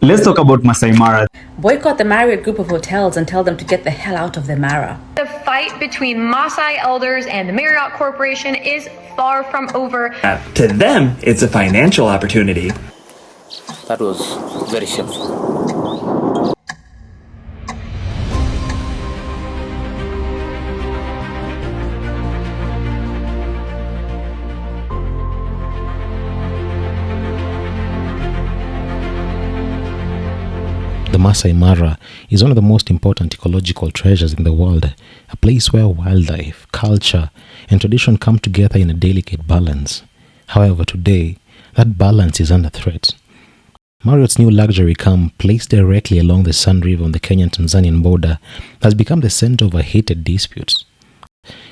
Let's talk about Masai Mara. Boycott the Marriott group of hotels and tell them to get the hell out of the Mara. The fight between Masai elders and the Marriott Corporation is far from over. To them, it's a financial opportunity. That was very shameful. The Masai Mara is one of the most important ecological treasures in the world, a place where wildlife, culture, and tradition come together in a delicate balance. However, today, that balance is under threat. Marriott's new luxury camp, placed directly along the Sun River on the Kenyan-Tanzanian border, has become the center of a heated dispute.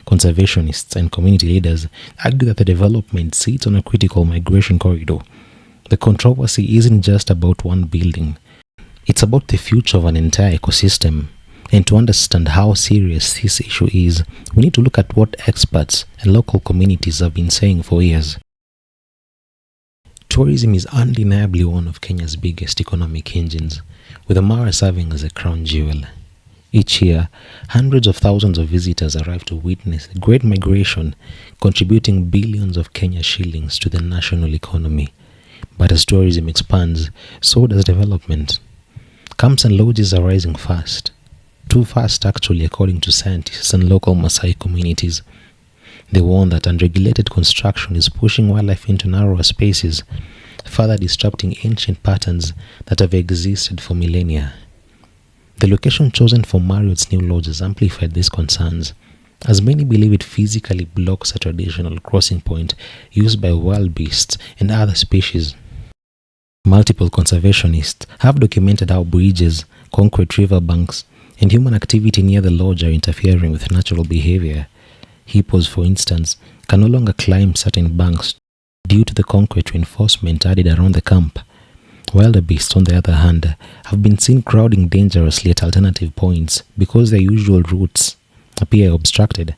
Conservationists and community leaders argue that the development sits on a critical migration corridor. The controversy isn't just about one building. It's about the future of an entire ecosystem. And to understand how serious this issue is, we need to look at what experts and local communities have been saying for years. Tourism is undeniably one of Kenya's biggest economic engines, with the Mara serving as a crown jewel. Each year, hundreds of thousands of visitors arrive to witness the Great Migration, contributing billions of Kenya shillings to the national economy. But as tourism expands, so does development. Camps and lodges are rising fast. Too fast, actually, according to scientists and local Masai communities. They warn that unregulated construction is pushing wildlife into narrower spaces, further disrupting ancient patterns that have existed for millennia. The location chosen for Marriott's new lodge has amplified these concerns, as many believe it physically blocks a traditional crossing point used by wildebeests and other species. Multiple conservationists have documented how bridges, concrete riverbanks, and human activity near the lodge are interfering with natural behavior. Hippos, for instance, can no longer climb certain banks due to the concrete reinforcement added around the camp. Wildebeests, on the other hand, have been seen crowding dangerously at alternative points because their usual routes appear obstructed.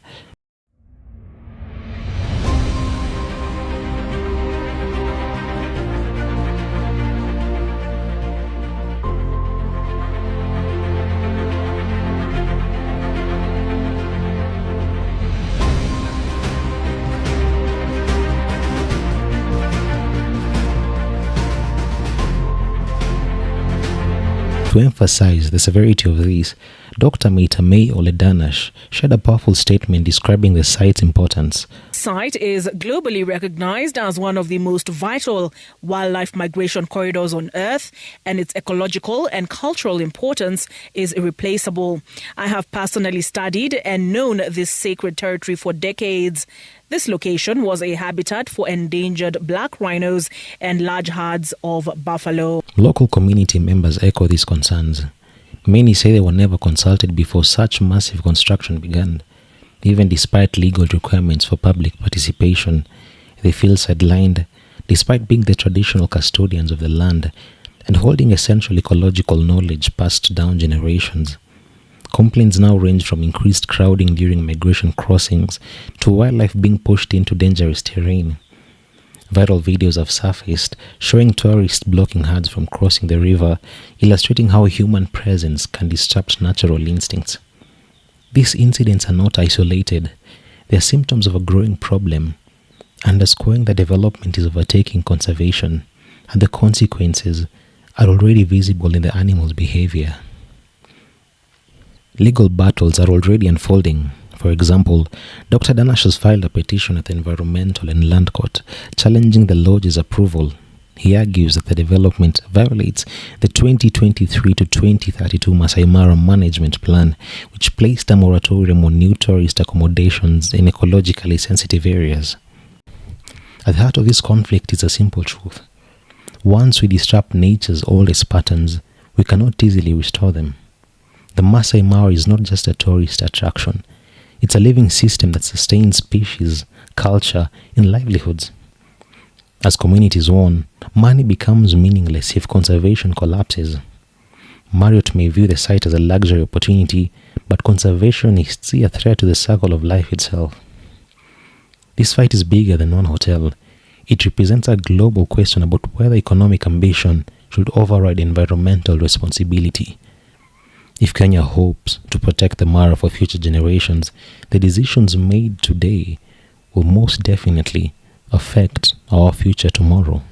To emphasize the severity of this, Dr. May Oledanash shared a powerful statement describing the site's importance. Site is globally recognized as one of the most vital wildlife migration corridors on Earth, and its ecological and cultural importance is irreplaceable. I have personally studied and known this sacred territory for decades. This location was a habitat for endangered black rhinos and large herds of buffalo. Local community members echo these concerns. Many say they were never consulted before such massive construction began. Even despite legal requirements for public participation, they feel sidelined despite being the traditional custodians of the land and holding essential ecological knowledge passed down generations. Complaints now range from increased crowding during migration crossings to wildlife being pushed into dangerous terrain. Viral videos have surfaced showing tourists blocking herds from crossing the river, illustrating how human presence can disrupt natural instincts. These incidents are not isolated. They are symptoms of a growing problem, underscoring that development is overtaking conservation, and the consequences are already visible in the animals' behavior. Legal battles are already unfolding. For example, Dr. Danash has filed a petition at the Environmental and Land Court challenging the lodge's approval. He argues that the development violates the 2023 to 2032 Masai Mara Management Plan, which placed a moratorium on new tourist accommodations in ecologically sensitive areas. At the heart of this conflict is a simple truth. Once we disrupt nature's oldest patterns, we cannot easily restore them. The Masai Mara is not just a tourist attraction. It's a living system that sustains species, culture, and livelihoods. As communities warn, money becomes meaningless if conservation collapses. Marriott may view the site as a luxury opportunity, but conservationists see a threat to the circle of life itself. This fight is bigger than one hotel. It represents a global question about whether economic ambition should override environmental responsibility. If Kenya hopes to protect the Mara for future generations, the decisions made today will most definitely affect our future tomorrow.